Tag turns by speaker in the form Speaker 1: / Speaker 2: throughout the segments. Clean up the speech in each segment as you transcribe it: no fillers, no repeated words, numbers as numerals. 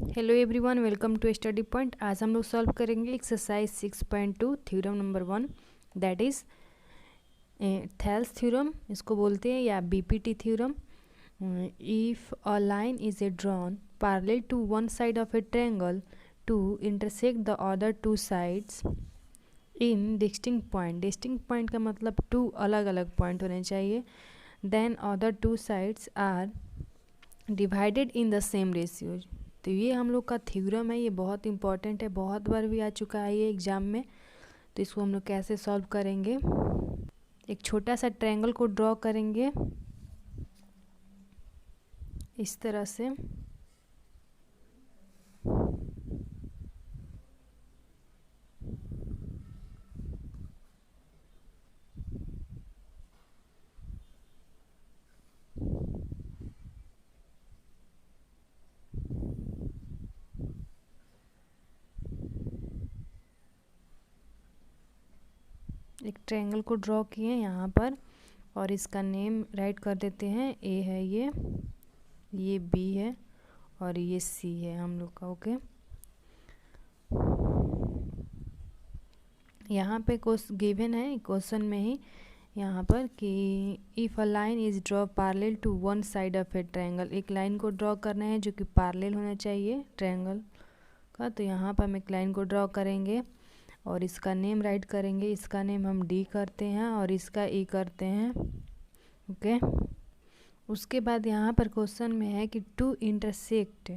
Speaker 1: Hello everyone, welcome to study point. आज हम लोग सॉल्व करेंगे exercise 6.2 theorem number 1, that is Thales theorem इसको बोलते हैं या BPT theorem. If a line is a drawn parallel to one side of a triangle to intersect the other two sides in distinct point. Distinct point का मतलब two अलग अलग point होने चाहिए। Then other two sides are divided in the same ratio. तो ये हम लोग का थ्योरम है, ये बहुत इंपॉर्टेंट है, बहुत बार भी आ चुका है ये एग्जाम में। तो इसको हम लोग कैसे सॉल्व करेंगे, एक छोटा सा ट्रायंगल को ड्रॉ करेंगे इस तरह से। एक ट्रायंगल को ड्रॉ किए यहाँ पर और इसका नेम राइट कर देते हैं। ए है ये बी है और ये सी है हम लोग का। ओके, यहाँ पे गिवन है क्वेश्चन में ही यहाँ पर कि if a line is draw parallel to one side of a triangle. एक लाइन को ड्रॉ करना है जो कि पैरेलल होना चाहिए ट्रायंगल का। तो यहाँ पर हम एक लाइन को ड्रॉ करेंगे और इसका नेम राइट करेंगे। इसका नेम हम डी करते हैं और इसका ई करते हैं। ओके, उसके बाद यहाँ पर क्वेश्चन में है कि to intersect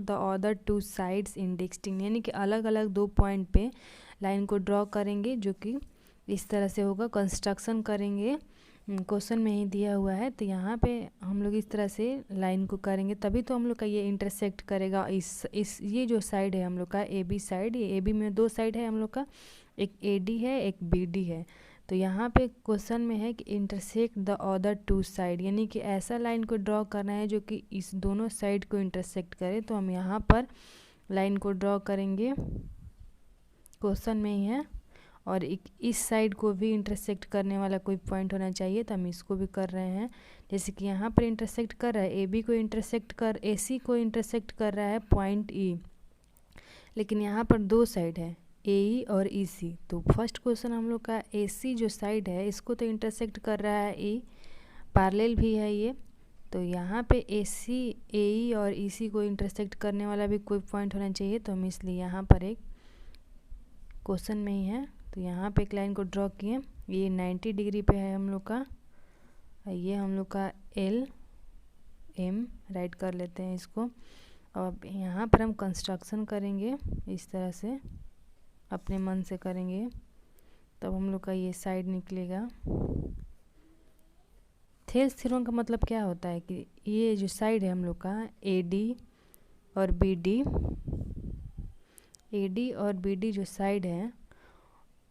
Speaker 1: the other two sides in distinct, यानी कि अलग अलग दो पॉइंट पे लाइन को ड्रॉ करेंगे जो कि इस तरह से होगा। कंस्ट्रक्शन करेंगे, क्वेश्चन में ही दिया हुआ है। तो यहाँ पे हम लोग इस तरह से लाइन को करेंगे तभी तो हम लोग का ये इंटरसेक्ट करेगा। इस ये जो साइड है हम लोग का ए बी साइड, ये ए बी में दो साइड है हम लोग का, एक ए डी है एक बी डी है। तो यहाँ पे क्वेश्चन में है कि intersect the other two side, यानी कि ऐसा लाइन को ड्रॉ करना है जो कि इस दोनों साइड को इंटरसेक्ट करे। तो हम यहाँ पर लाइन को ड्रॉ करेंगे, क्वेश्चन में ही है। और इस साइड को भी इंटरसेक्ट करने वाला कोई पॉइंट होना चाहिए, तो हम इसको भी कर रहे हैं। जैसे कि यहाँ पर इंटरसेक्ट कर रहा है ए बी को ए सी को इंटरसेक्ट कर रहा है पॉइंट ई, लेकिन यहाँ पर दो साइड है ए ई और ई सी। तो फर्स्ट क्वेश्चन हम लोग का ए सी जो साइड है इसको तो इंटरसेक्ट कर रहा है ई, पैरेलल भी है ये। तो यहाँ पे ए सी ए ई और ई सी को इंटरसेक्ट करने वाला भी कोई पॉइंट होना चाहिए। तो हम इसलिए यहाँ पर एक क्वेश्चन में ही है तो यहाँ पे एक लाइन को ड्रॉ किए। ये 90 डिग्री पे है हम लोग का, ये हम लोग का एल एम राइट कर लेते हैं इसको। और यहाँ पर हम कंस्ट्रक्शन करेंगे इस तरह से, अपने मन से करेंगे तब हम लोग का ये साइड निकलेगा। थेल्स थ्योरम का मतलब क्या होता है कि ये जो साइड है हम लोग का ए डी और बी डी, ए डी और बी डी जो साइड है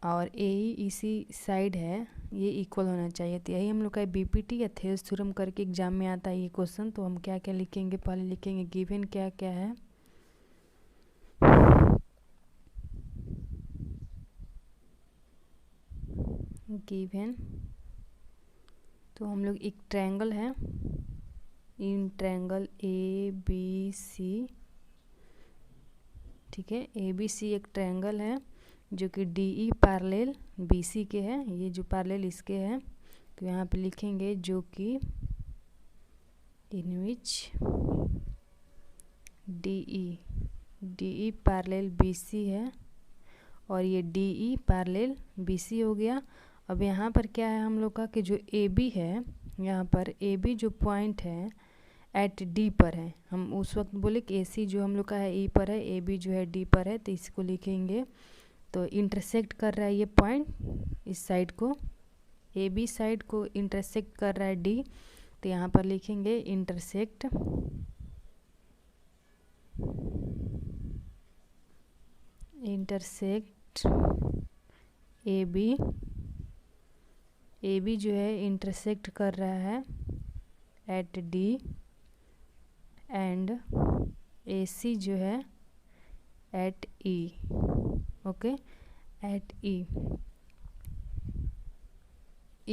Speaker 1: और ए ई सी साइड है, ये इक्वल होना चाहिए। तो यही हम लोग का बीपीटी या थेल्स थ्योरम करके एग्जाम में आता है ये क्वेश्चन। तो हम क्या क्या लिखेंगे, पहले लिखेंगे गिवन क्या क्या है। गिवन तो हम लोग एक ट्रायंगल है, in triangle A B C, ठीक है, ए बी सी एक ट्रायंगल है जो कि D E parallel B C के है, ये जो पैरेलल इसके है। तो यहाँ पे लिखेंगे जो कि in which D E parallel B C है और ये D E parallel B C हो गया। अब यहाँ पर क्या है हम लोग का कि जो ए बी है, यहाँ पर ए बी जो पॉइंट है एट डी पर है। हम उस वक्त बोले कि ए सी जो हम लोग का है ई पर है, ए बी जो है डी पर है, तो इसको लिखेंगे। तो इंटरसेक्ट कर रहा है ये पॉइंट इस साइड को, ए बी साइड को इंटरसेक्ट कर रहा है डी। तो यहाँ पर लिखेंगे इंटरसेक्ट ए बी जो है इंटरसेक्ट कर रहा है at D and A C जो है at E. Okay, at E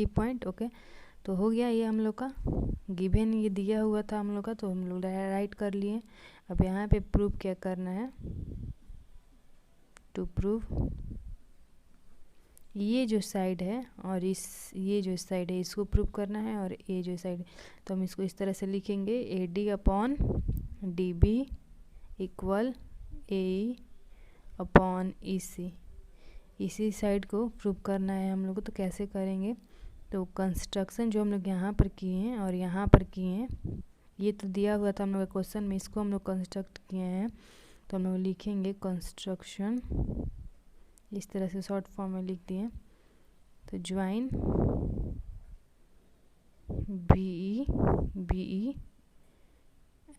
Speaker 1: point. Okay, तो हो गया ये हम लोग का गिवन, ये दिया हुआ था हम लोग का, तो हम लोग राइट कर लिए। अब यहाँ पे प्रूव क्या करना है, टू प्रूव ये जो साइड है और ये जो साइड है इसको प्रूव करना है, और ये जो साइड, तो हम इसको इस तरह से लिखेंगे AD upon DB equal AE upon EC। इसी साइड को प्रूव करना है हम लोग को। तो कैसे करेंगे, तो कंस्ट्रक्शन जो हम लोग यहाँ पर किए हैं और यहाँ पर किए हैं, ये तो दिया हुआ था हम लोग क्वेश्चन में, इसको हम लोग कंस्ट्रक्ट किए हैं। तो हम लोग लिखेंगे कंस्ट्रक्शन, इस तरह से शॉर्ट फॉर्म में लिख दिए। तो ज्वाइन BE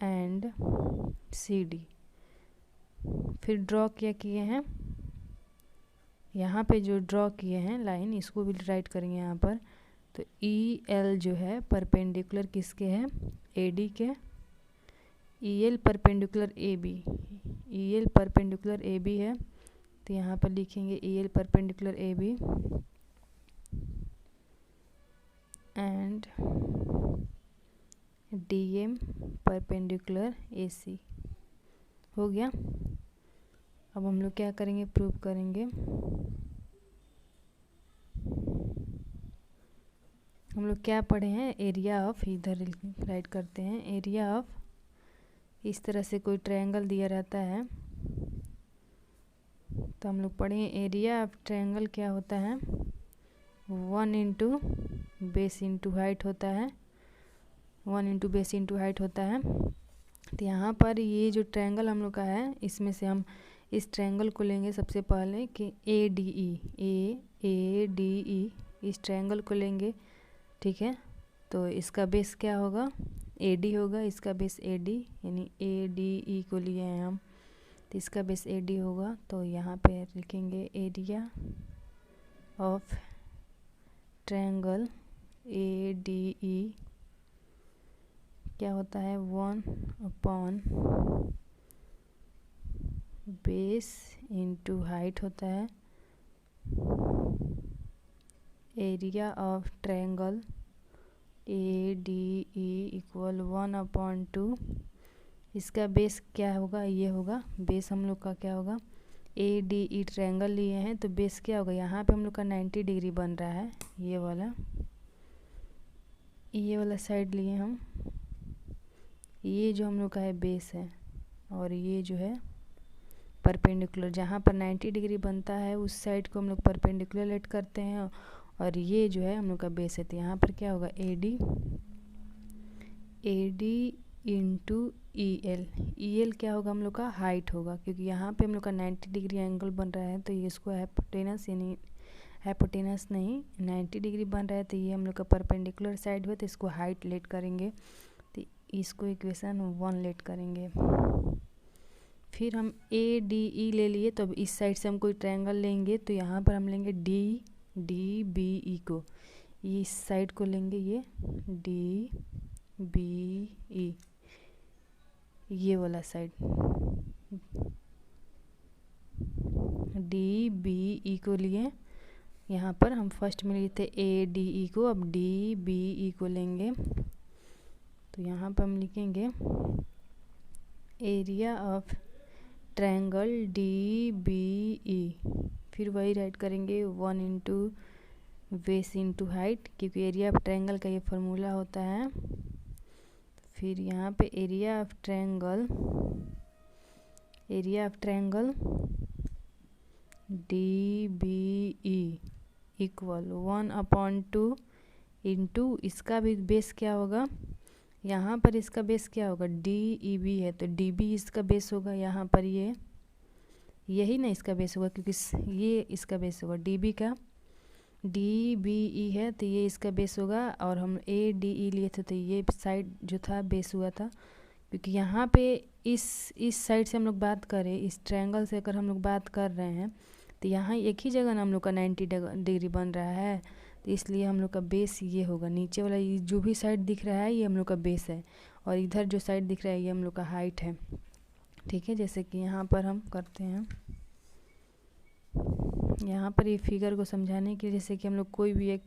Speaker 1: एंड CD। फिर ड्रॉ क्या किए हैं, यहाँ पे जो ड्रॉ किए हैं लाइन, इसको भी राइट करेंगे यहाँ पर। तो EL जो है परपेंडिकुलर किसके है, AD के, EL perpendicular AB, EL perpendicular AB है। तो यहाँ पर लिखेंगे EL perpendicular AB and DM perpendicular AC। हो गया। अब हम लोग क्या करेंगे, प्रूव करेंगे। हम लोग क्या पढ़े हैं, एरिया ऑफ, इधर राइट करते हैं, एरिया ऑफ, इस तरह से कोई ट्रायंगल दिया रहता है। तो हम लोग पढ़े एरिया ऑफ ट्रायंगल क्या होता है, 1 इंटू बेस इंटू हाइट होता है, 1 इंटू बेस इंटू हाइट होता है। तो यहाँ पर ये जो ट्रायंगल हम लोग का है, इसमें से हम इस ट्रायंगल को लेंगे सबसे पहले कि ADE, इस ट्रायंगल को लेंगे, ठीक है। तो इसका बेस क्या होगा, AD होगा, इसका बेस AD, यानी ADE को लिए हैं हम, तो इसका बेस AD होगा। तो यहाँ पे लिखेंगे एरिया ऑफ ट्रायंगल ADE क्या होता है, 1 अपॉन बेस इंटू हाइट होता है। Area of triangle ADE equal 1 upon 2, इसका बेस क्या होगा, ये होगा बेस हम लोग का, क्या होगा, ADE ट्रायंगल लिए हैं तो बेस क्या होगा, यहाँ पे हम लोग का 90 डिग्री बन रहा है, ये वाला साइड लिए हम, ये जो हम लोग का है बेस है, और ये जो है परपेंडिकुलर, जहाँ पर 90 डिग्री बनता है उस साइड को हम लोग परपेंडिकुलर लेट करते हैं, और ये जो है हम लोग का बेस है। तो यहाँ पर क्या होगा, AD इंटू EL क्या होगा, हम लोग का हाइट होगा, क्योंकि यहाँ पे हम लोग का 90 डिग्री एंगल बन रहा है, तो ये इसको हाइपोटेनस, यानी हाइपोटेनस नहीं 90 डिग्री बन रहा है, तो ये हम लोग का परपेंडिकुलर साइड हुआ, तो इसको हाइट लेट करेंगे, तो इसको इक्वेशन 1 लेट करेंगे। फिर हम ADE ले लिए, तो अब इस साइड से हम कोई ट्रायंगल लेंगे, तो यहाँ पर हम लेंगे DBE को, ये इस साइड को लेंगे, ये DBE, ये वाला साइड DBE को लिए। यहाँ पर हम फर्स्ट में लिए थे ADE को, अब DBE को लेंगे। तो यहाँ पर हम लिखेंगे एरिया ऑफ ट्रायंगल DBE, फिर वही राइट करेंगे 1 इंटू बेस इंटू हाइट, क्योंकि एरिया ऑफ ट्रायंगल का ये फार्मूला होता है। फिर यहाँ पे area of triangle DBE equal 1 upon 2 into, इसका भी बेस क्या होगा, यहाँ पर इसका बेस क्या होगा, DEB है, तो DB इसका बेस होगा, यहाँ पर ये यही ना इसका बेस होगा, क्योंकि ये इसका बेस होगा, DB का DBE है, तो ये इसका बेस होगा, और हम ADE लिए थे, तो ये साइड जो था बेस हुआ था, क्योंकि यहाँ पे इस साइड से हम लोग बात करें, इस ट्रायंगल से अगर हम लोग बात कर रहे हैं, तो यहाँ एक ही जगह ना हम लोग का 90 डिग्री बन रहा है, तो इसलिए हम लोग का बेस ये होगा, नीचे वाला ये जो भी साइड दिख रहा है ये हम लोग का बेस है, और इधर जो साइड दिख रहा है ये हम लोग का हाइट है, ठीक है। जैसे कि यहाँ पर हम करते हैं, यहाँ पर ये फिगर को समझाने के लिए, जैसे कि हम लोग कोई भी एक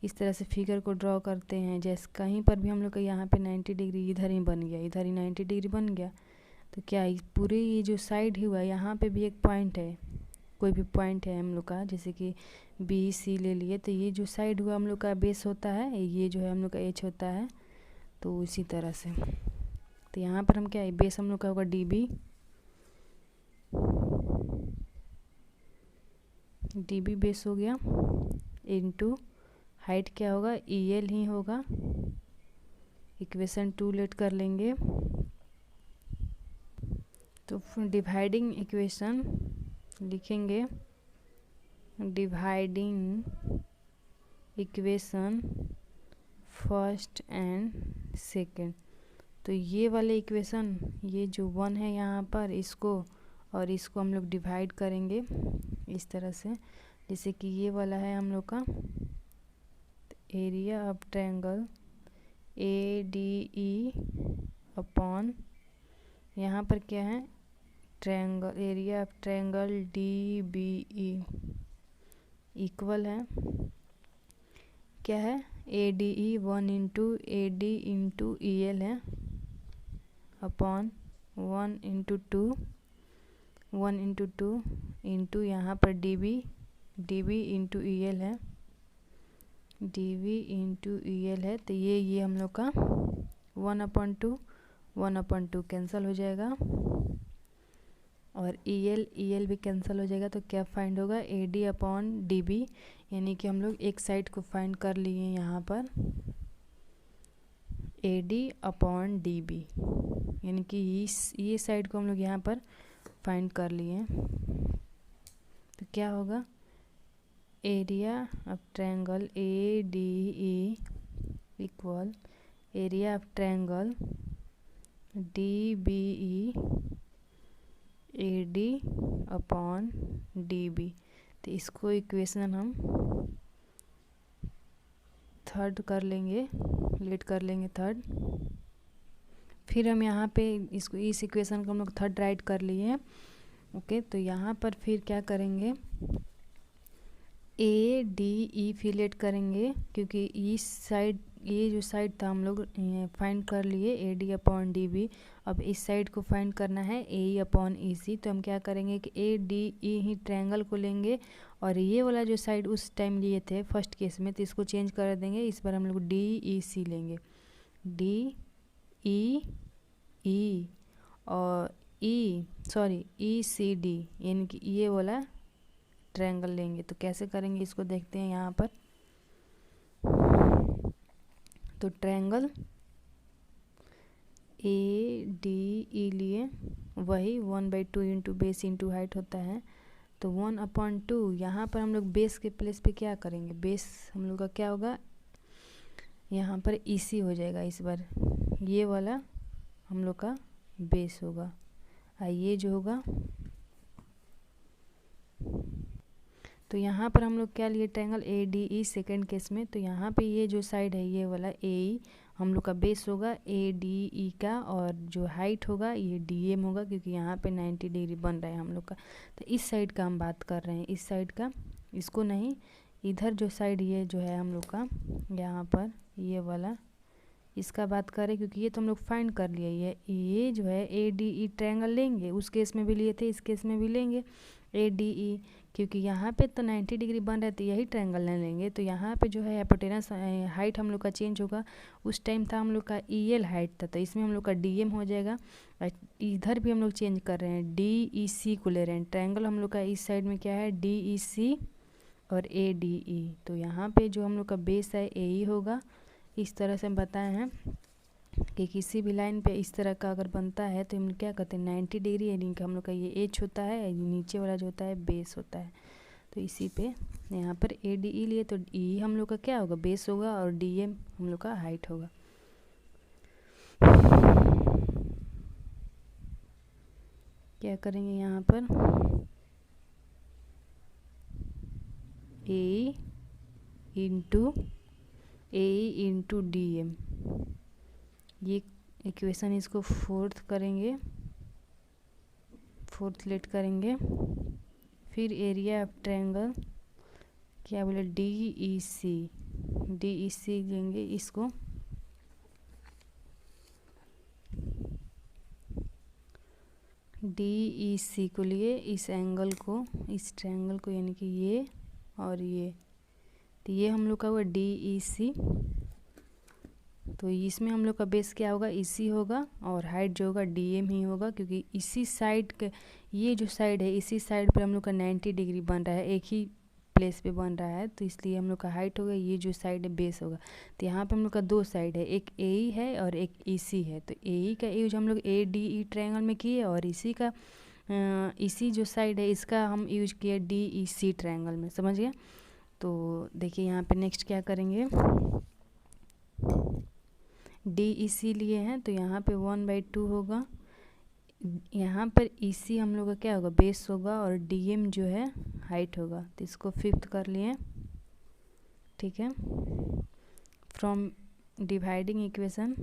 Speaker 1: इस तरह से फिगर को ड्रॉ करते हैं। जैसे कहीं पर भी हम लोग का यहाँ पे 90 डिग्री इधर ही बन गया, इधर ही 90 डिग्री बन गया, तो क्या पूरे ये जो साइड ही हुआ यहाँ पे भी एक पॉइंट है, कोई भी पॉइंट है हम लोग का, जैसे कि बी सी ले लिए, तो ये जो साइड हुआ हम लोग का बेस होता है, ये जो है हम लोग का एच होता है। तो इसी तरह से तो यहाँ पर हम क्या है, बेस हम लोग का होगा डी बी बेस हो गया, इनटू हाइट क्या होगा, ई एल ही होगा। इक्वेशन 2 लेट कर लेंगे, तो डिवाइडिंग इक्वेशन लिखेंगे, dividing equation first and second. तो ये वाले इक्वेशन, ये जो 1 है यहाँ पर, इसको और इसको हम लोग डिवाइड करेंगे इस तरह से, जैसे कि ये वाला है हम लोग का area of triangle A D E upon, यहाँ पर क्या है, triangle area of triangle D B E equal है क्या है, A D E 1 into A D into E L है, अपॉन 1 इंटू 2 इंटू यहाँ पर D B into E L है, D V into E L है। तो ये हम लोग का 1/2 कैंसिल हो जाएगा, और ई एल भी कैंसिल हो जाएगा। तो क्या फाइंड होगा, A D upon D B, यानी कि हम लोग एक साइड को फाइंड कर लिए यहाँ पर, A D upon D B, यानी कि ये साइड को हम लोग यहाँ पर फाइंड कर लिए। तो क्या होगा, area of triangle A D E equal area of triangle D B E A D upon D B. तो इसको इक्वेशन हम थर्ड कर लेंगे, लेट कर लेंगे थर्ड। फिर हम यहाँ पे इसको, इस इक्वेशन को हम लोग थर्ड राइट कर लिए। ओके, तो यहाँ पर फिर क्या करेंगे, ए डी ई फिर लेट करेंगे, क्योंकि इस साइड, ये जो साइड था हम लोग फाइंड कर लिए A D upon D B. अब इस साइड को फाइंड करना है ए ई अपॉन ई सी। तो हम क्या करेंगे कि ए डी ई ही ट्रायंगल को लेंगे, और ये वाला जो साइड उस टाइम लिए थे फर्स्ट केस में, तो इसको चेंज कर देंगे, इस बार हम लोग डी ई सी लेंगे, डी ई और ई सी डी, यानी कि ये वाला ट्रायंगल लेंगे। तो कैसे करेंगे इसको देखते हैं यहाँ पर। तो ट्रायंगल ए डी ई लिए, वही 1/2 इंटू बेस इंटू हाइट होता है। तो 1/2 यहाँ पर हम लोग बेस के प्लेस पे क्या करेंगे, बेस हम लोग का क्या होगा, यहाँ पर ई सी हो जाएगा इस बार, ये वाला हम लोग का बेस होगा, ये जो होगा। तो यहाँ पर हम लोग क्या लिए, triangle A D E second case में। तो यहाँ पे ये जो साइड है, ये वाला ए ई हम लोग का बेस होगा ए डी ई का, और जो हाइट होगा ये डी एम होगा, क्योंकि यहाँ पे 90 डिग्री बन रहा है हम लोग का। तो इस साइड का हम बात कर रहे हैं, इस साइड का, इसको नहीं, इधर जो साइड ये जो है हम लोग का यहाँ पर ये वाला, इसका बात करें, क्योंकि ये तो हम लोग फाइंड कर लिए। ये जो है ए डी ई ट्रायंगल लेंगे, उस केस में भी लिए थे, इस केस में भी लेंगे ए डी ई, क्योंकि यहाँ पे तो 90 डिग्री बन रहा है, तो यही ट्रायंगल नहीं लेंगे। तो यहाँ पे जो है हाइपोटेनस हाइट हम लोग का चेंज होगा, उस टाइम था हम लोग का ई एल हाइट था, तो इसमें हम लोग का डी एम हो जाएगा। इधर भी हम लोग चेंज कर रहे हैं, डी ई सी को ले रहे हैं, ट्रायंगल हम लोग का इस साइड में क्या है, डी ई सी और ए डी ई। तो यहाँ पे जो हम लोग का बेस है ए ई होगा। इस तरह से हम बताए हैं कि किसी भी लाइन पे इस तरह का अगर बनता है तो हम क्या कहते हैं, 90 डिग्री, यानी कि हम लोग का ये एच होता है, नीचे वाला जो होता है बेस होता है। तो इसी पे यहाँ पर ए डी ई लिए, तो ई हम लोग का क्या होगा, बेस होगा, और डी एम हम लोग का हाइट होगा। क्या करेंगे यहाँ पर, ए इंटू डी एम, ये इक्वेशन, इसको फोर्थ करेंगे, फोर्थ लेट करेंगे। फिर एरिया ऑफ ट्रायंगल क्या बोले, डी ई सी DEC लेंगे इसको, DEC को लिए इस एंगल को, इस ट्रायंगल को, यानी कि ये और ये, तो ये हम लोग का हुआ DEC। तो इसमें हम लोग का बेस क्या होगा, EC होगा, और हाइट जो होगा DM ही होगा, क्योंकि इसी साइड के, ये जो साइड है इसी साइड पर हम लोग का 90 डिग्री बन रहा है, एक ही प्लेस पे बन रहा है, तो इसलिए हम लोग का हाइट होगा, ये जो साइड है बेस होगा। तो यहाँ पे हम लोग का दो साइड है, एक AE है और एक EC है। तो AE का यूज हम लोग ADE ट्रायंगल में किए, और इसी का इसी जो साइड है इसका हम यूज किए DEC ट्रायंगल में, समझ गया। तो देखिए यहाँ पे नेक्स्ट क्या करेंगे, DEC लिए हैं तो यहाँ पे 1/2 होगा, यहाँ पर EC हम लोग का क्या होगा, बेस होगा, और DM जो है हाइट होगा। तो इसको 5th कर लिए, ठीक है। From dividing equation,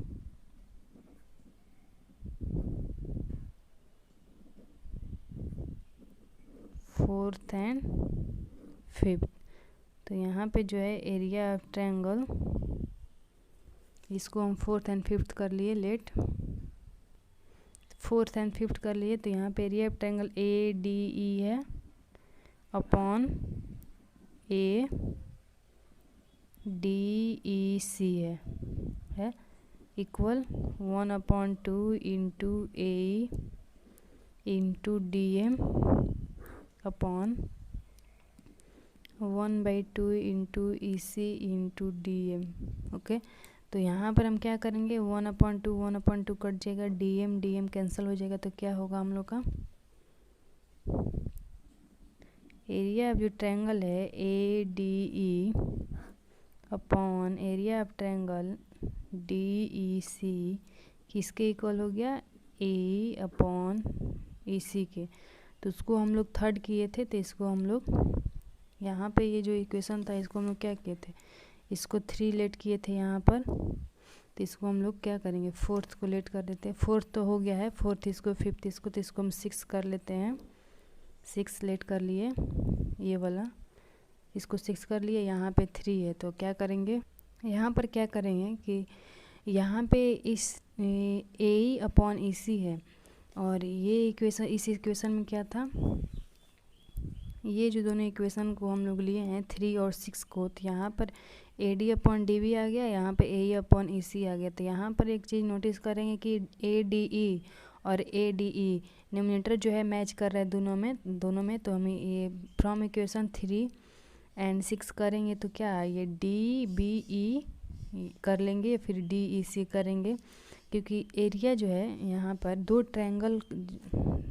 Speaker 1: fourth and fifth, तो यहाँ पे जो है एरिया ऑफ ट्रायंगल, इसको हम 4th एंड 5th कर लिए, लेट 4th एंड 5th कर लिए। तो यहाँ पे एरिया ऑफ ट्रायंगल ADE है अपॉन ADEC है equal 1/2 into AE into DM upon 1/2 into EC into DM, okay. तो यहाँ पर हम क्या करेंगे, 1/2 कट जाएगा, DM कैंसिल हो जाएगा, तो क्या होगा हम लोग का एरिया ऑफ जो ट्रायंगल है ADE upon area of triangle DEC किसके इक्वल हो गया, AE अपॉन EC के। तो उसको हम लोग थर्ड किए थे, तो इसको हम लोग यहाँ पे ये जो इक्वेशन था इसको हम लोग क्या किए थे, इसको 3 लेट किए थे यहाँ पर। तो इसको हम लोग क्या करेंगे, 4th को लेट कर देते हैं, 4th तो हो गया है, 4th इसको, 5th इसको, तो इसको हम 6 कर लेते हैं, 6 लेट कर लिए ये वाला, इसको 6 कर लिए, यहाँ पे 3 है। तो क्या करेंगे, यहाँ पर क्या करेंगे कि यहाँ पे इस AE अपॉन EC है, और ये इक्वेशन, इस इक्वेशन में क्या था, ये जो दोनों इक्वेशन को हम लोग लिए हैं 3 और 6 को, तो यहाँ पर AD अपॉन DB आ गया, यहाँ पे AE अपॉन EC आ गया। तो यहाँ पर एक चीज़ नोटिस करेंगे कि ADE और ADE न्यूमरेटर जो है मैच कर रहा है दोनों में। तो हमें ये फ्रॉम इक्वेशन 3 एंड 6 करेंगे तो क्या, ये DBE कर लेंगे, फिर DEC करेंगे, क्योंकि एरिया जो है यहाँ पर दो ट्रायंगल,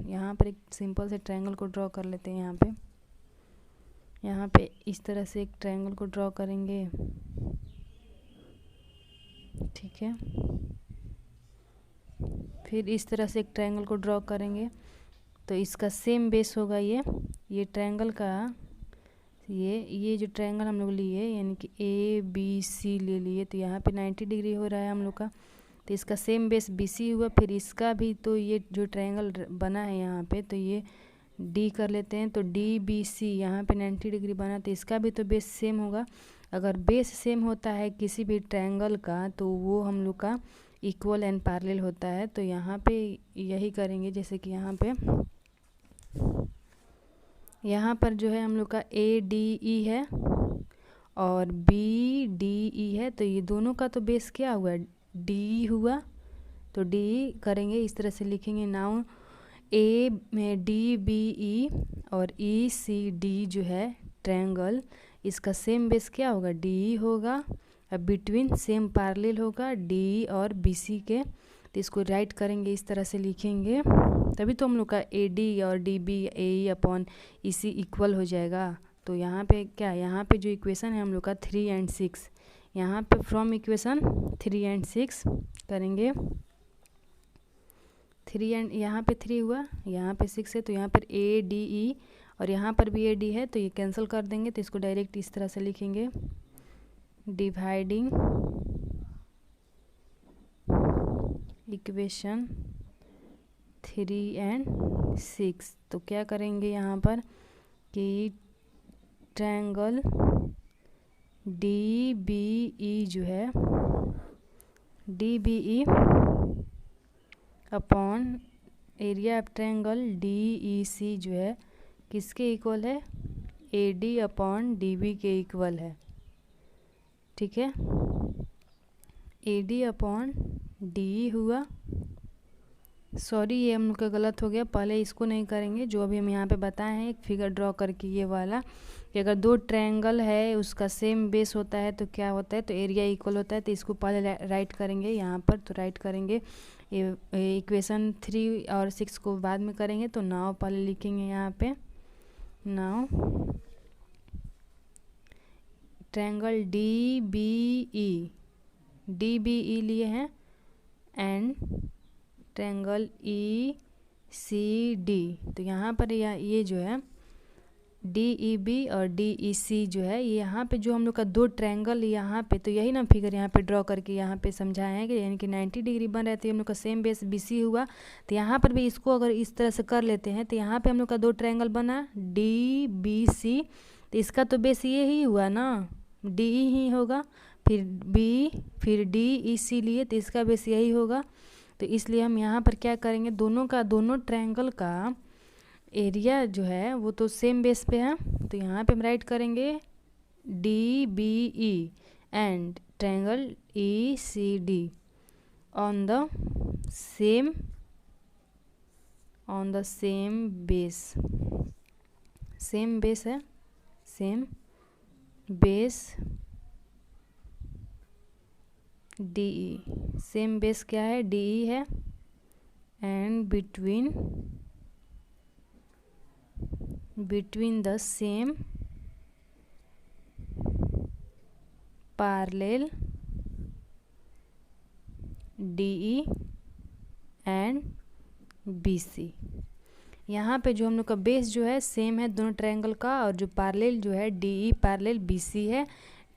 Speaker 1: यहाँ पर एक सिंपल से ट्रायंगल को ड्रॉ कर लेते हैं। यहाँ पे इस तरह से एक ट्रायंगल को ड्रॉ करेंगे, ठीक है। फिर इस तरह से एक ट्रायंगल को ड्रॉ करेंगे, तो इसका सेम बेस होगा ये ट्रायंगल का, ये जो ट्रायंगल हम लोग लिए यानी कि ABC ले लिए, तो यहाँ पे 90 डिग्री हो रहा है हम लोग का, तो इसका सेम बेस BC हुआ। फिर इसका भी, तो ये जो ट्रायंगल बना है यहाँ पे, तो ये D कर लेते हैं, तो DBC यहाँ पे 90 डिग्री बना, तो इसका भी तो बेस सेम होगा। अगर बेस सेम होता है किसी भी ट्रायंगल का, तो वो हम लोग का इक्वल एंड पैरेलल होता है। तो यहाँ पे यही करेंगे, जैसे कि यहाँ पर जो है हम लोग का ADE है और BDE है, तो ये दोनों का तो बेस क्या हुआ, D हुआ। तो D करेंगे, इस तरह से लिखेंगे, नाउ ADBE और ECD जो है ट्रायंगल, इसका सेम बेस क्या होगा, DE होगा, अब बिटवीन सेम पैरेलल होगा D और BC के। तो इसको राइट करेंगे, इस तरह से लिखेंगे, तभी तो हम लोग का AD और DB AE upon EC equal हो जाएगा। तो यहाँ पे क्या, यहाँ पे जो इक्वेशन है हम लोग का 3 एंड 6, यहाँ पे फ्रॉम इक्वेशन 3 एंड 6 करेंगे, 3 एंड यहाँ पे 3 हुआ, यहाँ पे 6 है, तो यहाँ पर ADE और यहाँ पर भी AD है, तो ये कैंसिल कर देंगे। तो इसको डायरेक्ट इस तरह से लिखेंगे, डिवाइडिंग इक्वेशन 3 एंड 6। तो क्या करेंगे यहाँ पर कि ट्रायंगल DBE जो है DBE upon area of triangle DEC जो है किसके इक्वल है, AD अपॉन DB के इक्वल है। ठीक है, AD अपॉन DE हुआ, सॉरी ये हम लोग का गलत हो गया, पहले इसको नहीं करेंगे, जो अभी हम यहाँ पे बताए हैं एक फिगर ड्रॉ करके ये वाला, कि अगर दो ट्रायंगल है उसका सेम बेस होता है तो क्या होता है, तो एरिया इक्वल होता है। तो इसको पहले राइट करेंगे यहाँ पर, तो राइट करेंगे इक्वेशन 3 और 6 को बाद में करेंगे। तो नाउ पहले लिखेंगे यहाँ पे, नाउ ट्रायंगल DBE लिए हैं एंड ट्रायंगल ECD। तो यहाँ पर ये जो है DEB और DEC जो है, ये यहाँ पे जो हम लोग का दो ट्रायंगल यहाँ पे, तो यही ना फिगर यहाँ पे ड्रॉ करके यहाँ पे समझाए हैं कि यानी कि 90 डिग्री बन रहे थे, हम लोग का सेम बेस BC हुआ। तो यहाँ पर भी इसको अगर इस तरह से कर लेते हैं तो यहाँ पे हम लोग का दो ट्रायंगल बना DBC, तो इसका तो बेस ये ही हुआ ना, DE ही होगा, फिर B फिर DEC लिए तो इसका बेस यही होगा। तो इसलिए हम यहाँ पर क्या करेंगे, दोनों ट्रायंगल का एरिया जो है वो तो सेम बेस पे है। तो यहाँ पे हम राइट करेंगे DBE and triangle ECD on the same base, same base है, same base DE, same base क्या है, DE है, and between the same parallel DE and BC। यहाँ पे जो हम लोग का बेस जो है सेम है दोनों ट्रायंगल का, और जो पैरेलल जो है DE पैरेलल BC है।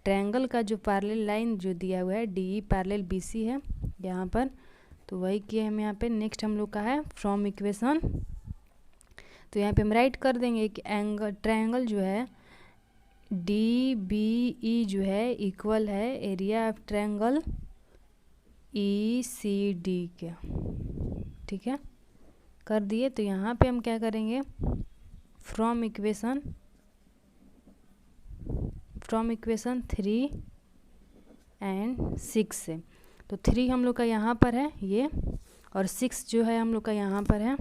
Speaker 1: ट्रायंगल का जो पैरेलल लाइन जो दिया हुआ है DE पैरेलल BC है यहाँ पर, तो वही किए हम यहाँ पे। नेक्स्ट हम लोग का है फ्रॉम इक्वेशन, तो यहाँ पे हम राइट कर देंगे कि ट्रायंगल जो है DBE जो है इक्वल है एरिया ऑफ ट्रायंगल ECD के। ठीक है, कर दिए। तो यहाँ पे हम क्या करेंगे, फ्रॉम इक्वेशन 3 एंड 6 से, तो 3 हम लोग का यहाँ पर है ये, और 6 जो है हम लोग का यहाँ पर है।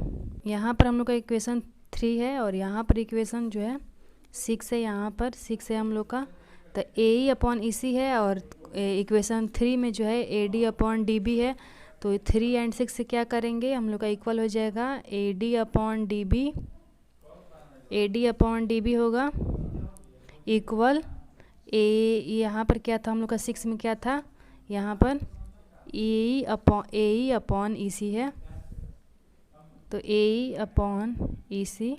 Speaker 1: यहाँ पर हम लोग का इक्वेशन 3 है और यहाँ पर इक्वेशन जो है 6 है, यहाँ पर 6 है हम लोग का। तो AE अपॉन EC है, और इक्वेशन 3 में जो है AD अपॉन DB है। तो 3 एंड 6 से क्या करेंगे, हम लोग का इक्वल हो जाएगा AD अपॉन DB होगा इक्वल यहाँ पर क्या था हम लोग का 6 में क्या था, यहाँ पर AE अपॉन EC है। तो AE अपॉन EC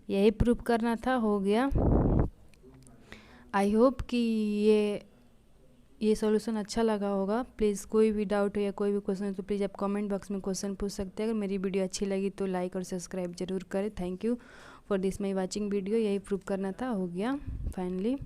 Speaker 1: यही प्रूफ करना था, हो गया। आई होप कि ये सॉल्यूशन अच्छा लगा होगा। प्लीज़ कोई भी डाउट हो या कोई भी क्वेश्चन हो तो प्लीज़ आप कमेंट बॉक्स में क्वेश्चन पूछ सकते हैं। अगर मेरी वीडियो अच्छी लगी तो लाइक और सब्सक्राइब जरूर करें। Thank you for this my watching video, यही प्रूफ करना था, हो गया फाइनली।